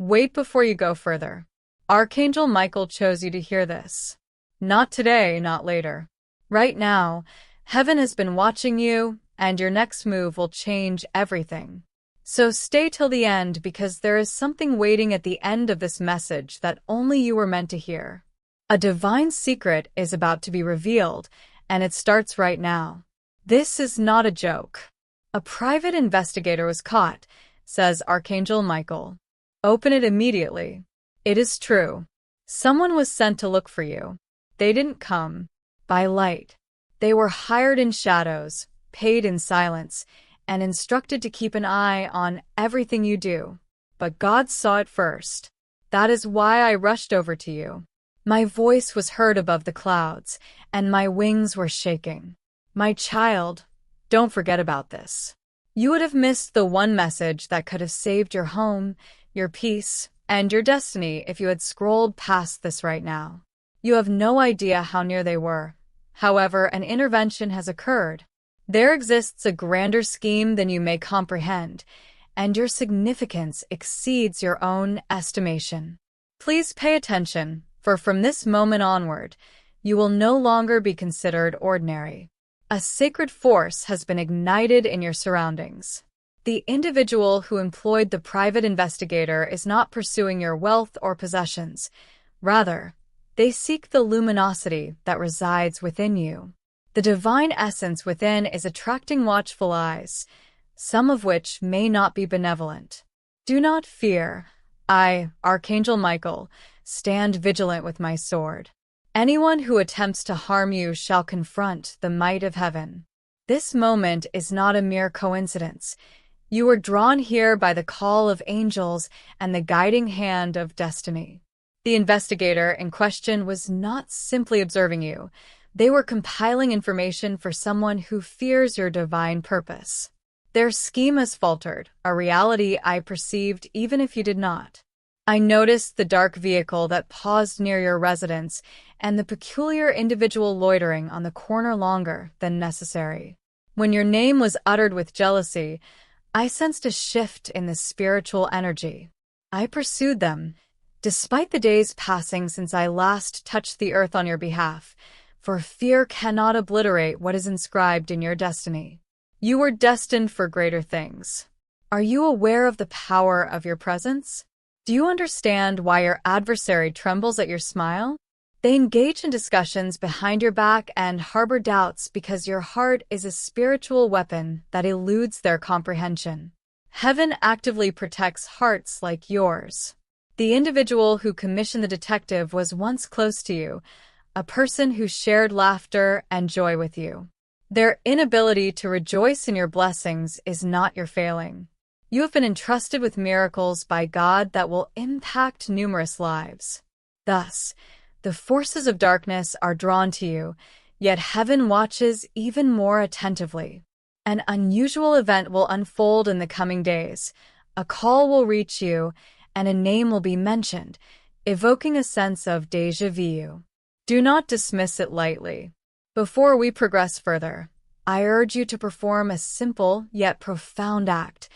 Wait before you go further. Archangel Michael chose you to hear this. Not today, not later. Right now, heaven has been watching you, and your next move will change everything. So stay till the end because there is something waiting at the end of this message that only you were meant to hear. A divine secret is about to be revealed, and it starts right now. This is not a joke. A private investigator was caught, says Archangel Michael. Open it immediately. It is true. Someone was sent to look for you. They didn't come by light. They were hired in shadows, paid in silence, and instructed to keep an eye on everything you do. But God saw it first. That is why I rushed over to you. My voice was heard above the clouds, and my wings were shaking. My child, don't forget about this. You would have missed the one message that could have saved your home, your peace, and your destiny if you had scrolled past this right now. You have no idea how near they were. However, an intervention has occurred. There exists a grander scheme than you may comprehend, and your significance exceeds your own estimation. Please pay attention, for from this moment onward, you will no longer be considered ordinary. A sacred force has been ignited in your surroundings. The individual who employed the private investigator is not pursuing your wealth or possessions. Rather, they seek the luminosity that resides within you. The divine essence within is attracting watchful eyes, some of which may not be benevolent. Do not fear. I, Archangel Michael, stand vigilant with my sword. Anyone who attempts to harm you shall confront the might of heaven. This moment is not a mere coincidence. You were drawn here by the call of angels and the guiding hand of destiny. The investigator in question was not simply observing you. They were compiling information for someone who fears your divine purpose. Their scheme has faltered, a reality I perceived even if you did not. I noticed the dark vehicle that paused near your residence and the peculiar individual loitering on the corner longer than necessary. When your name was uttered with jealousy, I sensed a shift in the spiritual energy. I pursued them, despite the days passing since I last touched the earth on your behalf, for fear cannot obliterate what is inscribed in your destiny. You were destined for greater things. Are you aware of the power of your presence? Do you understand why your adversary trembles at your smile? They engage in discussions behind your back and harbor doubts because your heart is a spiritual weapon that eludes their comprehension. Heaven actively protects hearts like yours. The individual who commissioned the detective was once close to you, a person who shared laughter and joy with you. Their inability to rejoice in your blessings is not your failing. You have been entrusted with miracles by God that will impact numerous lives. Thus, the forces of darkness are drawn to you, yet heaven watches even more attentively. An unusual event will unfold in the coming days. A call will reach you, and a name will be mentioned, evoking a sense of déjà vu. Do not dismiss it lightly. Before we progress further, I urge you to perform a simple yet profound act.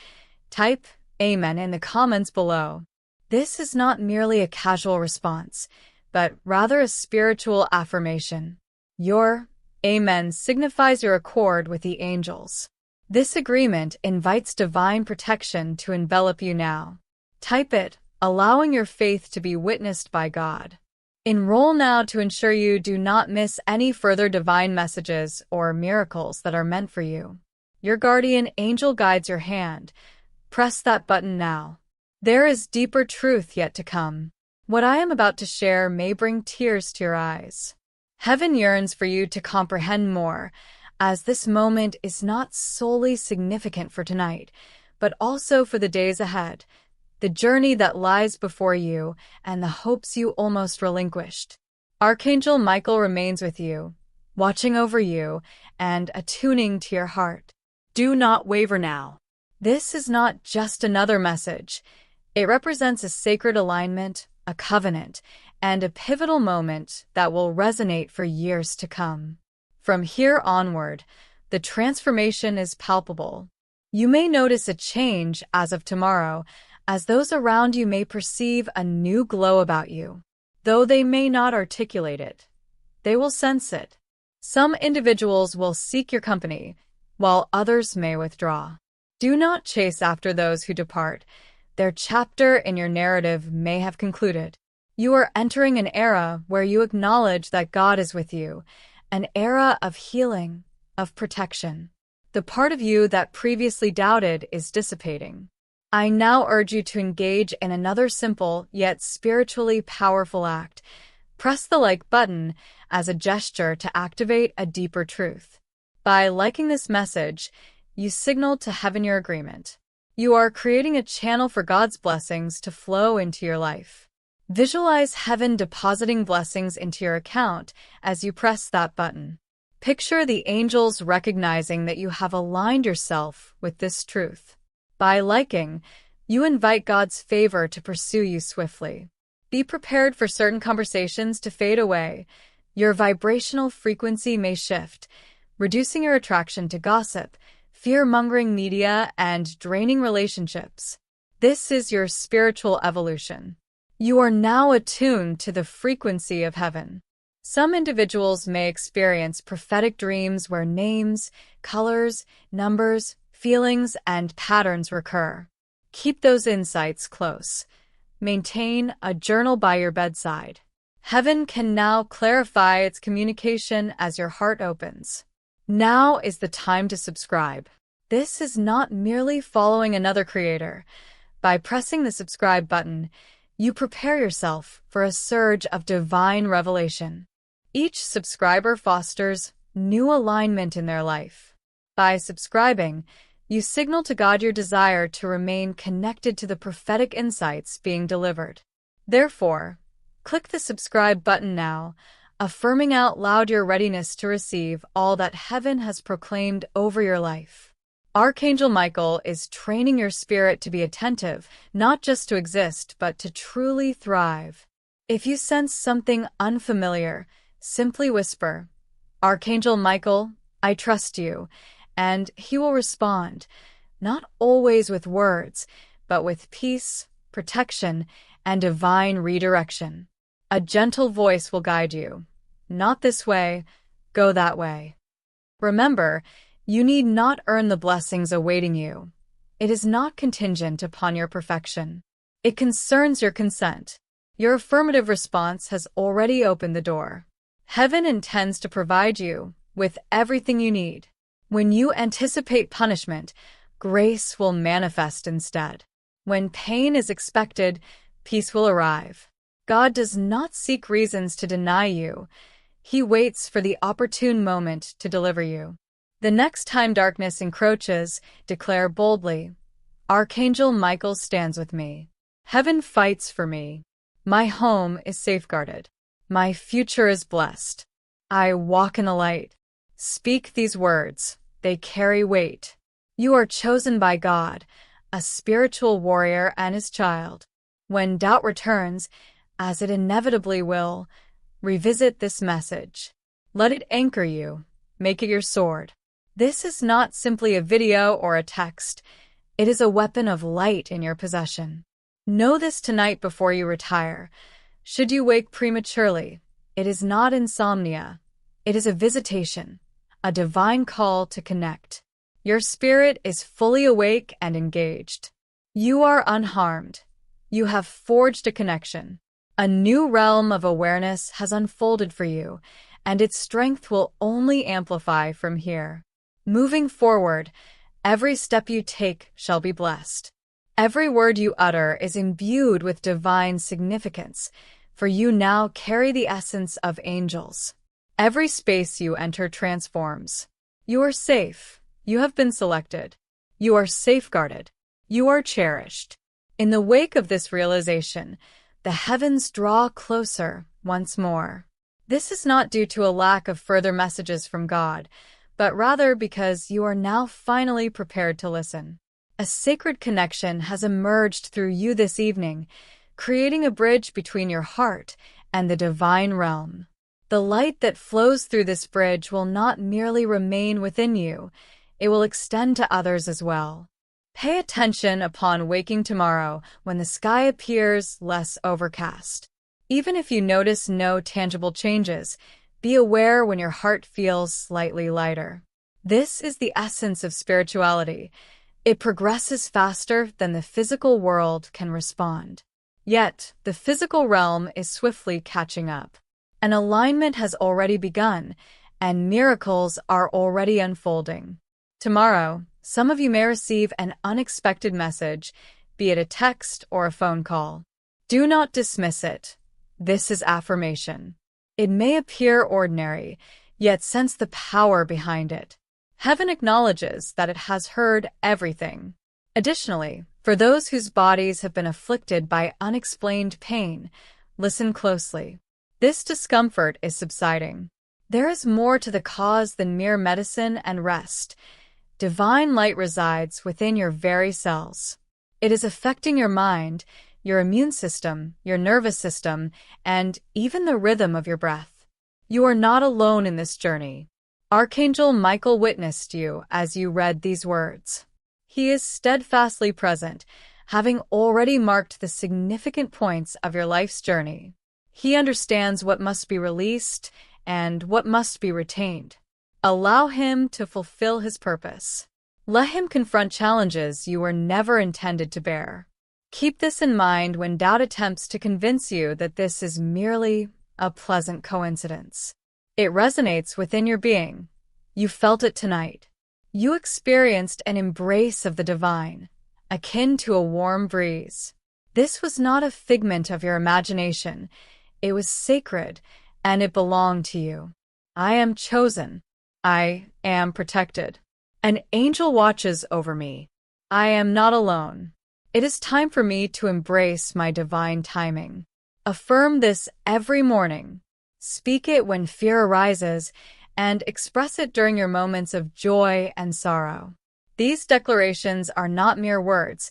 Type Amen in the comments below. This is not merely a casual response, but rather a spiritual affirmation. Your Amen signifies your accord with the angels. This agreement invites divine protection to envelop you now. Type it, allowing your faith to be witnessed by God. Enroll now to ensure you do not miss any further divine messages or miracles that are meant for you. Your guardian angel guides your hand. Press that button now. There is deeper truth yet to come. What I am about to share may bring tears to your eyes. Heaven yearns for you to comprehend more, as this moment is not solely significant for tonight, but also for the days ahead, the journey that lies before you, and the hopes you almost relinquished. Archangel Michael remains with you, watching over you, and attuning to your heart. Do not waver now. This is not just another message. It represents a sacred alignment, a covenant, and a pivotal moment that will resonate for years to come. From here onward, the transformation is palpable. You may notice a change as of tomorrow, as those around you may perceive a new glow about you. Though they may not articulate it, they will sense it. Some individuals will seek your company, while others may withdraw. Do not chase after those who depart. Their chapter in your narrative may have concluded. You are entering an era where you acknowledge that God is with you, an era of healing, of protection. The part of you that previously doubted is dissipating. I now urge you to engage in another simple yet spiritually powerful act. Press the like button as a gesture to activate a deeper truth. By liking this message, you signal to heaven your agreement. You are creating a channel for God's blessings to flow into your life. Visualize heaven depositing blessings into your account as you press that button. Picture the angels recognizing that you have aligned yourself with this truth. By liking, you invite God's favor to pursue you swiftly. Be prepared for certain conversations to fade away. Your vibrational frequency may shift, reducing your attraction to gossip, fear-mongering media, and draining relationships. This is your spiritual evolution. You are now attuned to the frequency of heaven. Some individuals may experience prophetic dreams where names, colors, numbers, feelings, and patterns recur. Keep those insights close. Maintain a journal by your bedside. Heaven can now clarify its communication as your heart opens. Now is the time to subscribe. This is not merely following another creator. By pressing the subscribe button, you prepare yourself for a surge of divine revelation. Each subscriber fosters new alignment in their life. By subscribing, you signal to God your desire to remain connected to the prophetic insights being delivered. Therefore, click the subscribe button now, affirming out loud your readiness to receive all that heaven has proclaimed over your life. Archangel Michael is training your spirit to be attentive, not just to exist, but to truly thrive. If you sense something unfamiliar, simply whisper, "Archangel Michael, I trust you," and he will respond, not always with words, but with peace, protection, and divine redirection. A gentle voice will guide you. Not this way, go that way. Remember, you need not earn the blessings awaiting you. It is not contingent upon your perfection. It concerns your consent. Your affirmative response has already opened the door. Heaven intends to provide you with everything you need. When you anticipate punishment, grace will manifest instead. When pain is expected, peace will arrive. God does not seek reasons to deny you. He waits for the opportune moment to deliver you. The next time darkness encroaches, declare boldly, "Archangel Michael stands with me. Heaven fights for me. My home is safeguarded. My future is blessed. I walk in the light." Speak these words. They carry weight. You are chosen by God, a spiritual warrior and his child. When doubt returns, as it inevitably will, revisit this message. Let it anchor you. Make it your sword. This is not simply a video or a text. It is a weapon of light in your possession. Know this tonight before you retire. Should you wake prematurely, it is not insomnia. It is a visitation, a divine call to connect. Your spirit is fully awake and engaged. You are unharmed. You have forged a connection. A new realm of awareness has unfolded for you, and its strength will only amplify from here. Moving forward, every step you take shall be blessed. Every word you utter is imbued with divine significance, for you now carry the essence of angels. Every space you enter transforms. You are safe. You have been selected. You are safeguarded. You are cherished. In the wake of this realization, the heavens draw closer once more. This is not due to a lack of further messages from God, but rather because you are now finally prepared to listen. A sacred connection has emerged through you this evening, creating a bridge between your heart and the divine realm. The light that flows through this bridge will not merely remain within you, it will extend to others as well. Pay attention upon waking tomorrow when the sky appears less overcast. Even if you notice no tangible changes, be aware when your heart feels slightly lighter. This is the essence of spirituality. It progresses faster than the physical world can respond. Yet, the physical realm is swiftly catching up. An alignment has already begun, and miracles are already unfolding. Tomorrow, some of you may receive an unexpected message, be it a text or a phone call. Do not dismiss it. This is affirmation. It may appear ordinary, yet sense the power behind it. Heaven acknowledges that it has heard everything. Additionally, for those whose bodies have been afflicted by unexplained pain, listen closely. This discomfort is subsiding. There is more to the cause than mere medicine and rest. Divine light resides within your very cells. It is affecting your mind, your immune system, your nervous system, and even the rhythm of your breath. You are not alone in this journey. Archangel Michael witnessed you as you read these words. He is steadfastly present, having already marked the significant points of your life's journey. He understands what must be released and what must be retained. Allow him to fulfill his purpose. Let him confront challenges you were never intended to bear. Keep this in mind when doubt attempts to convince you that this is merely a pleasant coincidence. It resonates within your being. You felt it tonight. You experienced an embrace of the divine, akin to a warm breeze. This was not a figment of your imagination. It was sacred, and it belonged to you. I am chosen. I am protected. An angel watches over me. I am not alone. It is time for me to embrace my divine timing. Affirm this every morning. Speak it when fear arises, and express it during your moments of joy and sorrow. These declarations are not mere words.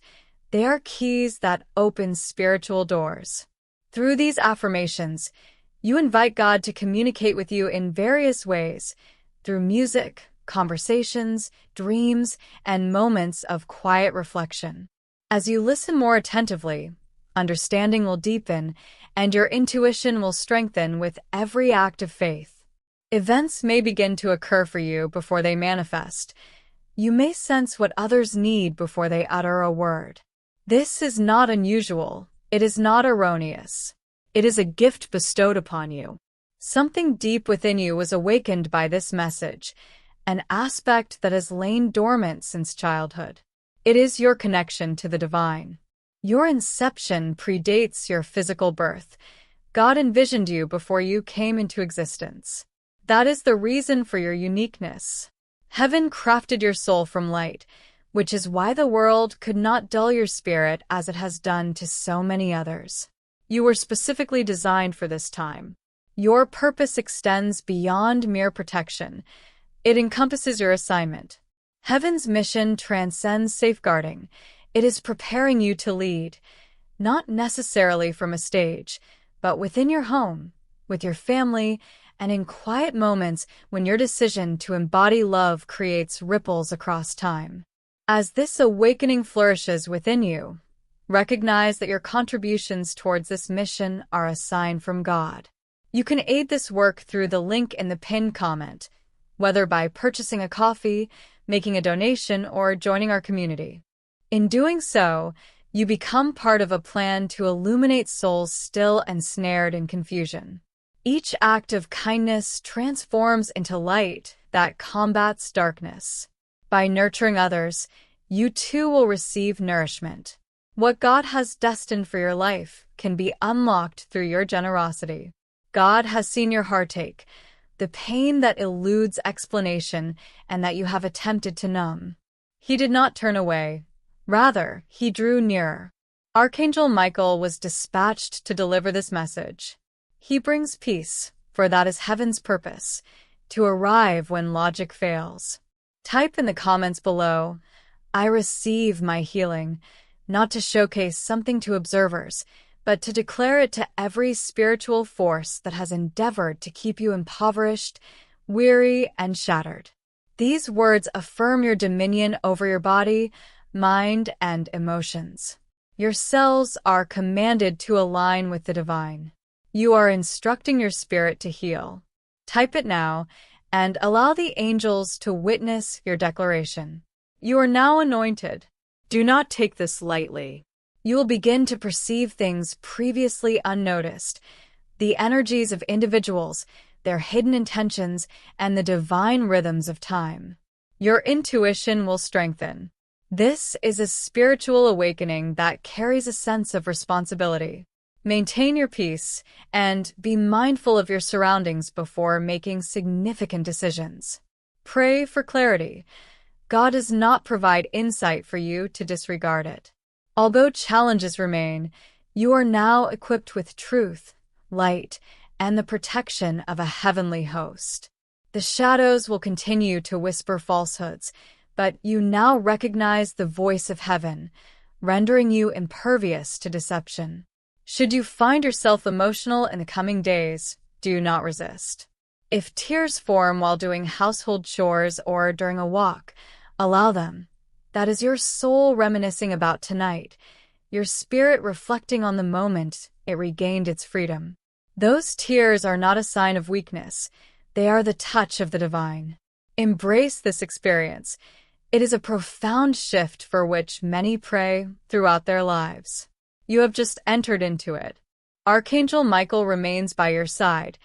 They are keys that open spiritual doors. Through these affirmations, you invite God to communicate with you in various ways, through music, conversations, dreams, and moments of quiet reflection. As you listen more attentively, understanding will deepen, and your intuition will strengthen with every act of faith. Events may begin to occur for you before they manifest. You may sense what others need before they utter a word. This is not unusual. It is not erroneous. It is a gift bestowed upon you. Something deep within you was awakened by this message, an aspect that has lain dormant since childhood. It is your connection to the divine. Your inception predates your physical birth. God envisioned you before you came into existence. That is the reason for your uniqueness. Heaven crafted your soul from light, which is why the world could not dull your spirit as it has done to so many others. You were specifically designed for this time. Your purpose extends beyond mere protection. It encompasses your assignment. Heaven's mission transcends safeguarding. It is preparing you to lead, not necessarily from a stage, but within your home, with your family, and in quiet moments when your decision to embody love creates ripples across time. As this awakening flourishes within you, recognize that your contributions towards this mission are a sign from God. You can aid this work through the link in the pinned comment, whether by purchasing a coffee, making a donation, or joining our community. In doing so, you become part of a plan to illuminate souls still ensnared in confusion. Each act of kindness transforms into light that combats darkness. By nurturing others, you too will receive nourishment. What God has destined for your life can be unlocked through your generosity. God has seen your heartache, the pain that eludes explanation and that you have attempted to numb. He did not turn away. Rather, he drew nearer. Archangel Michael was dispatched to deliver this message. He brings peace, for that is heaven's purpose, to arrive when logic fails. Type in the comments below, "I receive my healing," not to showcase something to observers, but to declare it to every spiritual force that has endeavored to keep you impoverished, weary, and shattered. These words affirm your dominion over your body, mind, and emotions. Your cells are commanded to align with the divine. You are instructing your spirit to heal. Type it now and allow the angels to witness your declaration. You are now anointed. Do not take this lightly. You will begin to perceive things previously unnoticed, the energies of individuals, their hidden intentions, and the divine rhythms of time. Your intuition will strengthen. This is a spiritual awakening that carries a sense of responsibility. Maintain your peace and be mindful of your surroundings before making significant decisions. Pray for clarity. God does not provide insight for you to disregard it. Although challenges remain, you are now equipped with truth, light, and the protection of a heavenly host. The shadows will continue to whisper falsehoods, but you now recognize the voice of heaven, rendering you impervious to deception. Should you find yourself emotional in the coming days, do not resist. If tears form while doing household chores or during a walk, allow them. That is your soul reminiscing about tonight, your spirit reflecting on the moment it regained its freedom. Those tears are not a sign of weakness. They are the touch of the divine. Embrace this experience. It is a profound shift for which many pray throughout their lives. You have just entered into it. Archangel Michael remains by your side,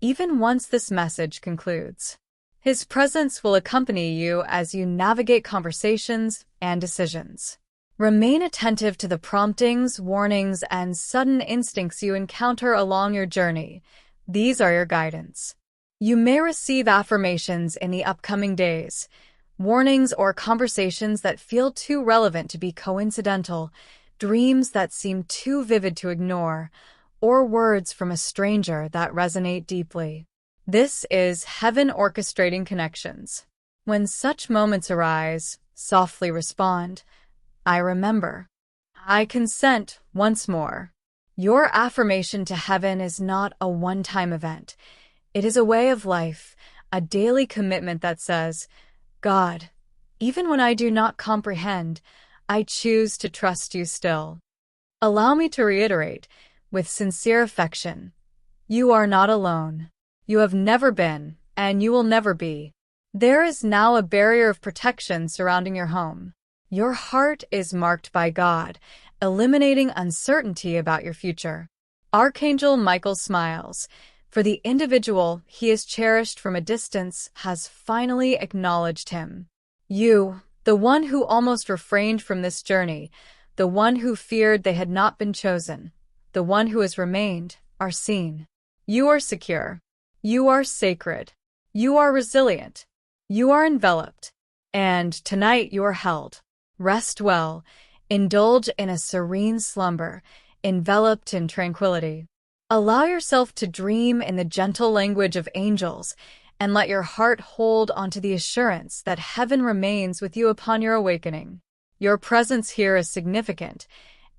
even once this message concludes. His presence will accompany you as you navigate conversations and decisions. Remain attentive to the promptings, warnings, and sudden instincts you encounter along your journey. These are your guidance. You may receive affirmations in the upcoming days, warnings or conversations that feel too relevant to be coincidental, dreams that seem too vivid to ignore, or words from a stranger that resonate deeply. This is heaven orchestrating connections. When such moments arise, softly respond, I remember. I consent once more. Your affirmation to heaven is not a one-time event. It is a way of life, a daily commitment that says, God, even when I do not comprehend, I choose to trust you still. Allow me to reiterate, with sincere affection, you are not alone. You have never been, and you will never be. There is now a barrier of protection surrounding your home. Your heart is marked by God, eliminating uncertainty about your future. Archangel Michael smiles. For the individual he is cherished from a distance has finally acknowledged him. You, the one who almost refrained from this journey, the one who feared they had not been chosen, the one who has remained, are seen. You are secure. You are sacred. You are resilient. You are enveloped. And tonight you are held. Rest well. Indulge in a serene slumber, enveloped in tranquility. Allow yourself to dream in the gentle language of angels, and let your heart hold onto the assurance that heaven remains with you upon your awakening. Your presence here is significant,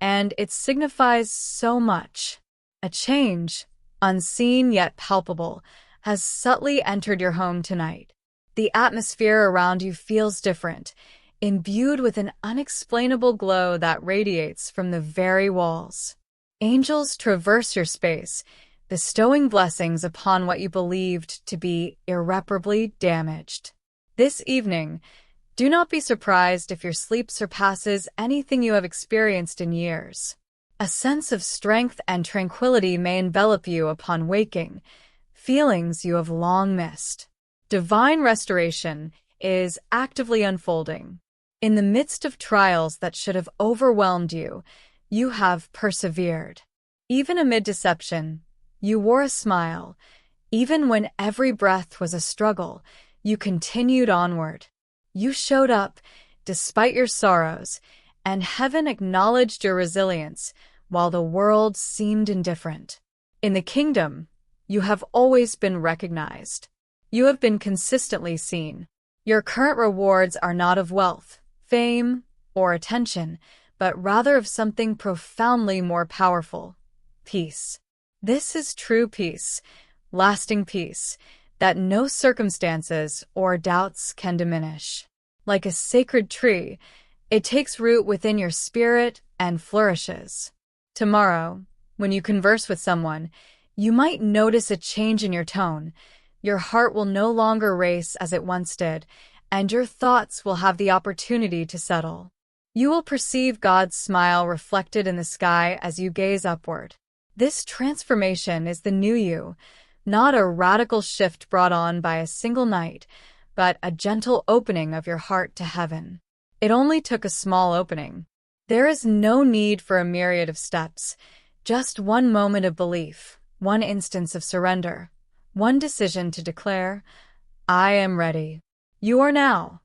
and it signifies so much. A change, unseen yet palpable, has subtly entered your home tonight. The atmosphere around you feels different, imbued with an unexplainable glow that radiates from the very walls. Angels traverse your space, bestowing blessings upon what you believed to be irreparably damaged. This evening, do not be surprised if your sleep surpasses anything you have experienced in years. A sense of strength and tranquility may envelop you upon waking, feelings you have long missed. Divine restoration is actively unfolding. In the midst of trials that should have overwhelmed you, you have persevered. Even amid deception, you wore a smile. Even when every breath was a struggle, you continued onward. You showed up, despite your sorrows, and heaven acknowledged your resilience, while the world seemed indifferent. In the kingdom, you have always been recognized. You have been consistently seen. Your current rewards are not of wealth, fame, or attention, but rather of something profoundly more powerful: peace. This is true peace, lasting peace, that no circumstances or doubts can diminish. Like a sacred tree, It takes root within your spirit and flourishes. Tomorrow, when you converse with someone, you might notice a change in your tone. Your heart will no longer race as it once did, and your thoughts will have the opportunity to settle. You will perceive God's smile reflected in the sky as you gaze upward. This transformation is the new you, not a radical shift brought on by a single night, but a gentle opening of your heart to heaven. It only took a small opening. There is no need for a myriad of steps, just one moment of belief, one instance of surrender, one decision to declare, I am ready. You are now.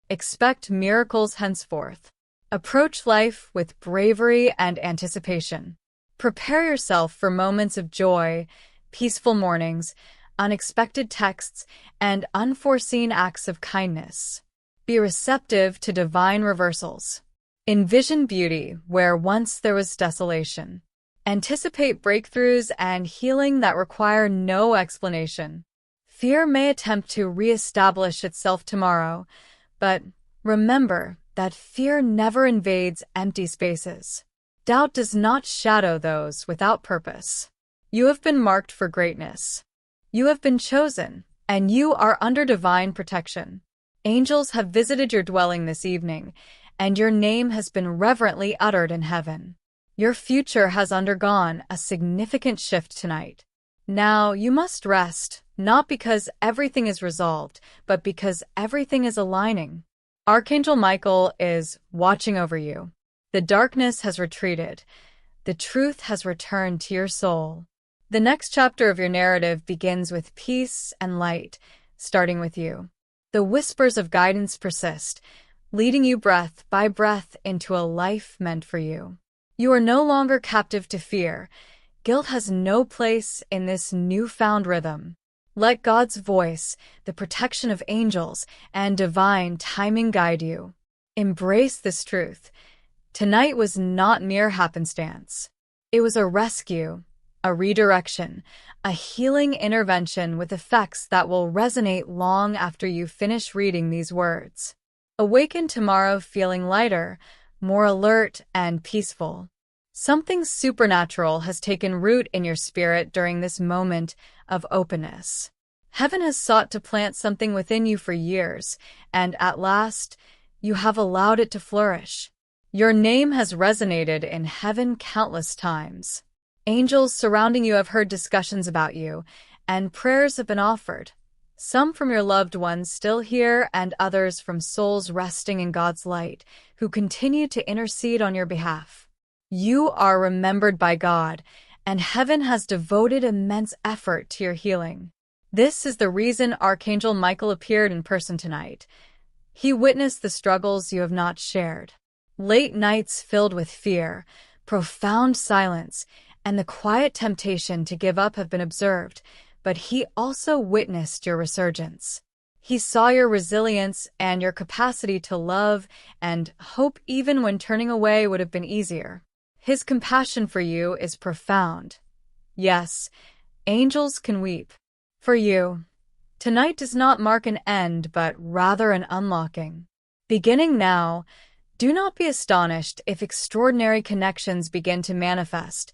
Expect miracles henceforth. Approach life with bravery and anticipation. Prepare yourself for moments of joy, peaceful mornings, unexpected texts, and unforeseen acts of kindness. Be receptive to divine reversals. Envision beauty where once there was desolation. Anticipate breakthroughs and healing that require no explanation. Fear may attempt to reestablish itself tomorrow, but remember that fear never invades empty spaces. Doubt does not shadow those without purpose. You have been marked for greatness. You have been chosen, and you are under divine protection. Angels have visited your dwelling this evening, and your name has been reverently uttered in heaven. Your future has undergone a significant shift tonight. Now you must rest, not because everything is resolved, but because everything is aligning. Archangel Michael is watching over you. The darkness has retreated. The truth has returned to your soul. The next chapter of your narrative begins with peace and light, starting with you. The whispers of guidance persist, leading you breath by breath into a life meant for you. You are no longer captive to fear. Guilt has no place in this newfound rhythm. Let God's voice, the protection of angels, and divine timing guide you. Embrace this truth. Tonight was not mere happenstance. It was a rescue, a redirection, a healing intervention with effects that will resonate long after you finish reading these words. Awaken tomorrow feeling lighter, more alert, and peaceful. Something supernatural has taken root in your spirit during this moment of openness. Heaven has sought to plant something within you for years, and at last, you have allowed it to flourish. Your name has resonated in heaven countless times. Angels surrounding you have heard discussions about you, and prayers have been offered. Some from your loved ones still here, and others from souls resting in God's light, who continue to intercede on your behalf. You are remembered by God, and heaven has devoted immense effort to your healing. This is the reason Archangel Michael appeared in person tonight. He witnessed the struggles you have not shared. Late nights filled with fear, profound silence, and the quiet temptation to give up have been observed, but he also witnessed your resurgence. He saw your resilience and your capacity to love and hope even when turning away would have been easier. His compassion for you is profound. Yes, angels can weep. For you, tonight does not mark an end, but rather an unlocking. Beginning now, do not be astonished if extraordinary connections begin to manifest.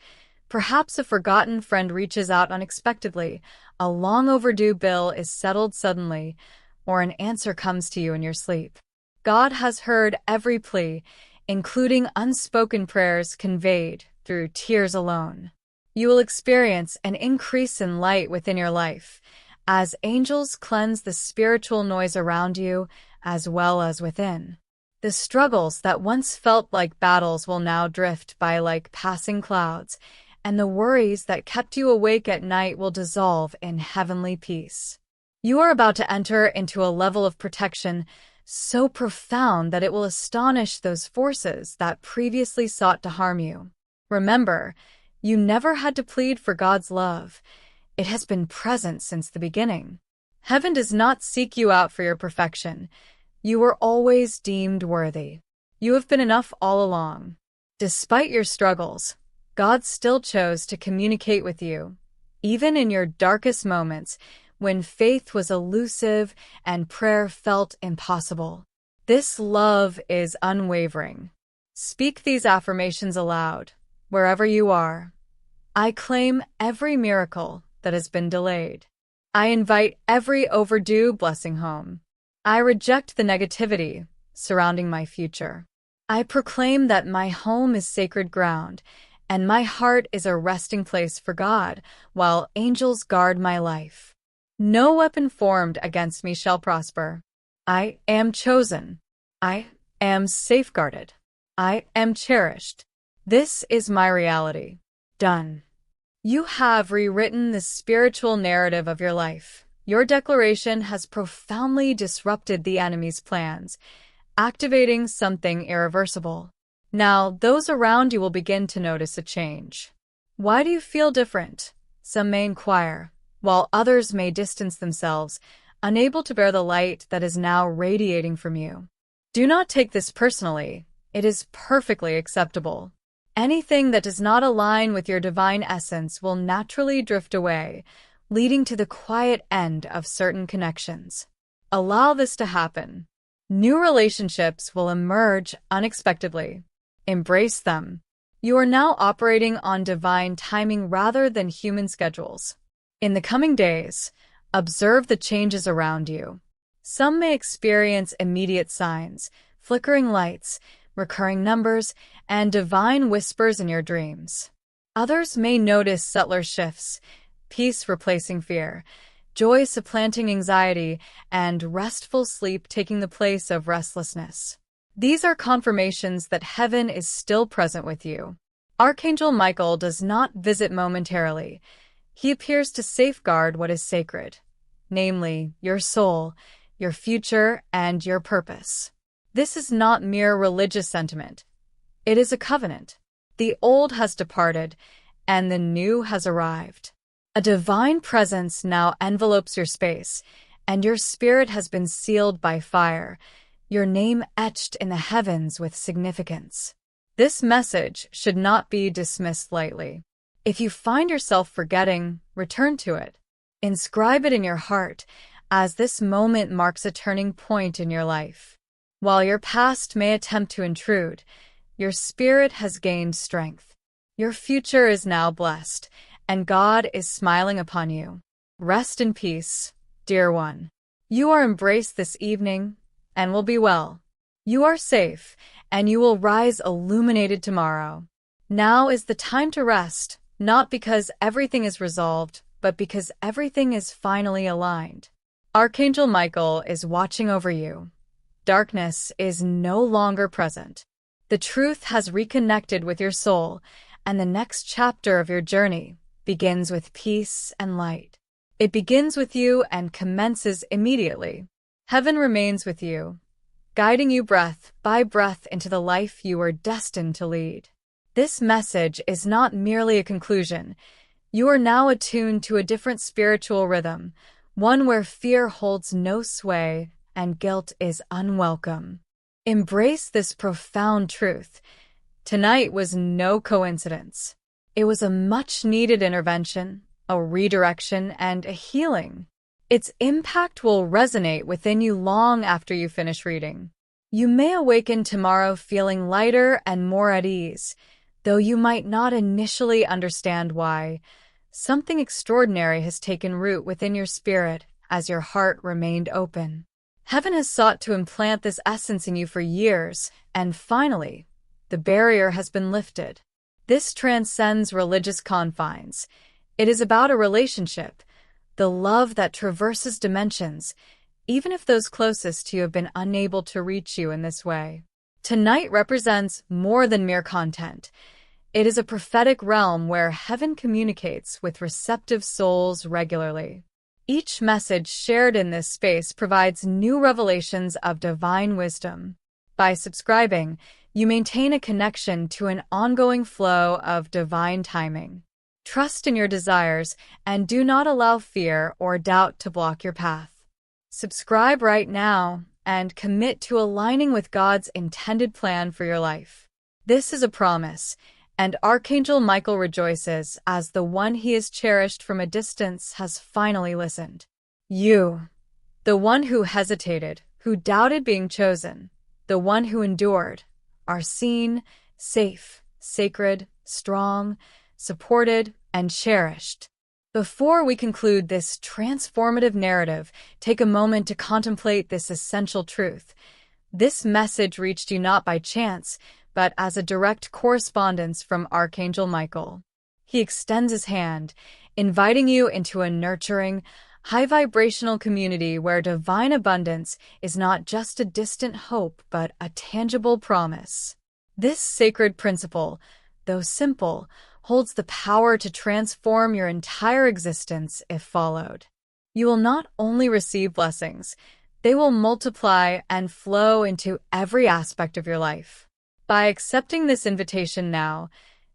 Perhaps a forgotten friend reaches out unexpectedly, a long overdue bill is settled suddenly, or an answer comes to you in your sleep. God has heard every plea, including unspoken prayers conveyed through tears alone. You will experience an increase in light within your life, as angels cleanse the spiritual noise around you as well as within. The struggles that once felt like battles will now drift by like passing clouds, and the worries that kept you awake at night will dissolve in heavenly peace. You are about to enter into a level of protection so profound that it will astonish those forces that previously sought to harm you. Remember, you never had to plead for God's love. It has been present since the beginning. Heaven does not seek you out for your perfection. You were always deemed worthy. You have been enough all along. Despite your struggles, God still chose to communicate with you, even in your darkest moments, when faith was elusive and prayer felt impossible. This love is unwavering. Speak these affirmations aloud, wherever you are. I claim every miracle that has been delayed. I invite every overdue blessing home. I reject the negativity surrounding my future. I proclaim that my home is sacred ground, and my heart is a resting place for God, while angels guard my life. No weapon formed against me shall prosper. I am chosen. I am safeguarded. I am cherished. This is my reality. Done. You have rewritten the spiritual narrative of your life. Your declaration has profoundly disrupted the enemy's plans, activating something irreversible. Now, those around you will begin to notice a change. Why do you feel different? Some may inquire, while others may distance themselves, unable to bear the light that is now radiating from you. Do not take this personally. It is perfectly acceptable. Anything that does not align with your divine essence will naturally drift away, leading to the quiet end of certain connections. Allow this to happen. New relationships will emerge unexpectedly. Embrace them. You are now operating on divine timing rather than human schedules. In the coming days, observe the changes around you. Some may experience immediate signs, flickering lights, recurring numbers, and divine whispers in your dreams. Others may notice subtler shifts, peace replacing fear, joy supplanting anxiety, and restful sleep taking the place of restlessness. These are confirmations that heaven is still present with you. Archangel Michael does not visit momentarily. He appears to safeguard what is sacred, namely, your soul, your future, and your purpose. This is not mere religious sentiment. It is a covenant. The old has departed, and the new has arrived. A divine presence now envelopes your space, and your spirit has been sealed by fire, your name etched in the heavens with significance. This message should not be dismissed lightly. If you find yourself forgetting, return to it. Inscribe it in your heart, as this moment marks a turning point in your life. While your past may attempt to intrude, your spirit has gained strength. Your future is now blessed, and God is smiling upon you. Rest in peace, dear one. You are embraced this evening, and will be well. You are safe, and you will rise illuminated tomorrow. Now is the time to rest, not because everything is resolved, but because everything is finally aligned. Archangel Michael is watching over you. Darkness is no longer present. The truth has reconnected with your soul, and the next chapter of your journey begins with peace and light. It begins with you and commences immediately. Heaven remains with you, guiding you breath by breath into the life you are destined to lead. This message is not merely a conclusion. You are now attuned to a different spiritual rhythm, one where fear holds no sway and guilt is unwelcome. Embrace this profound truth. Tonight was no coincidence. It was a much-needed intervention, a redirection, and a healing. Its impact will resonate within you long after you finish reading. You may awaken tomorrow feeling lighter and more at ease, though you might not initially understand why. Something extraordinary has taken root within your spirit as your heart remained open. Heaven has sought to implant this essence in you for years, and finally, the barrier has been lifted. This transcends religious confines. It is about a relationship, the love that traverses dimensions, even if those closest to you have been unable to reach you in this way. Tonight represents more than mere content. It is a prophetic realm where heaven communicates with receptive souls regularly. Each message shared in this space provides new revelations of divine wisdom. By subscribing, you maintain a connection to an ongoing flow of divine timing. Trust in your desires and do not allow fear or doubt to block your path. Subscribe right now and commit to aligning with God's intended plan for your life. This is a promise, and Archangel Michael rejoices as the one he has cherished from a distance has finally listened. You, the one who hesitated, who doubted being chosen, the one who endured, are seen, safe, sacred, strong, supported, and cherished. Before we conclude this transformative narrative, take a moment to contemplate this essential truth. This message reached you not by chance, but as a direct correspondence from Archangel Michael. He extends his hand, inviting you into a nurturing, high-vibrational community where divine abundance is not just a distant hope, but a tangible promise. This sacred principle, though simple, holds the power to transform your entire existence if followed. You will not only receive blessings, they will multiply and flow into every aspect of your life. By accepting this invitation now,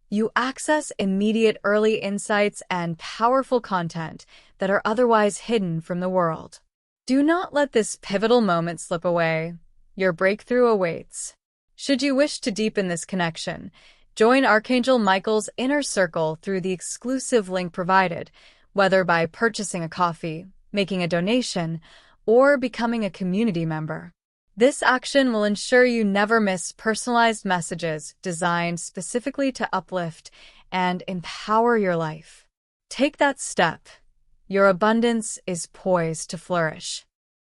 you access immediate early insights and powerful content that are otherwise hidden from the world. Do not let this pivotal moment slip away. Your breakthrough awaits. Should you wish to deepen this connection, join Archangel Michael's inner circle through the exclusive link provided, whether by purchasing a coffee, making a donation, or becoming a community member. This action will ensure you never miss personalized messages designed specifically to uplift and empower your life. Take that step. Your abundance is poised to flourish.